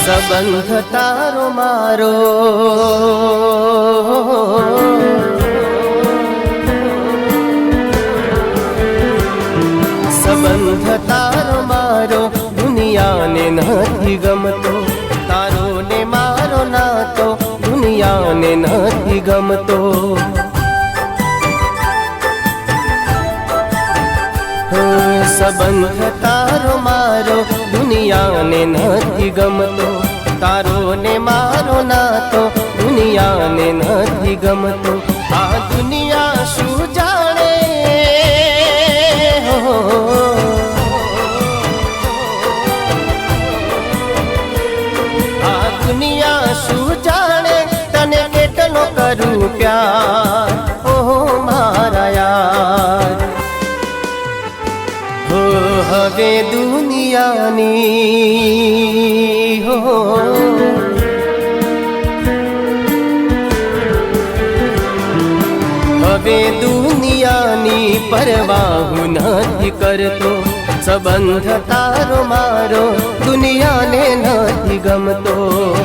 સંબંધ તારો મારો સંબંધ તારો મારો દુનિયાને નથી ગમતો, તારો ને મારો નાતો દુનિયાને નથી ગમતો। સંબંધ તારો મારો દુનિયાને નથી ગમતો, તારો ને મારો નાતો દુનિયાને નથી ગમતો। આ દુનિયા શું જાણે, આ દુનિયા શું જાણે તને કેટલો કરું પ્યાર, ઓહો મારા યાર। હવે દુનિયાની હવે દુનિયાની પરવાહ નથી કરતો, સંબંધ તારો મારો દુનિયાને નથી ગમતો।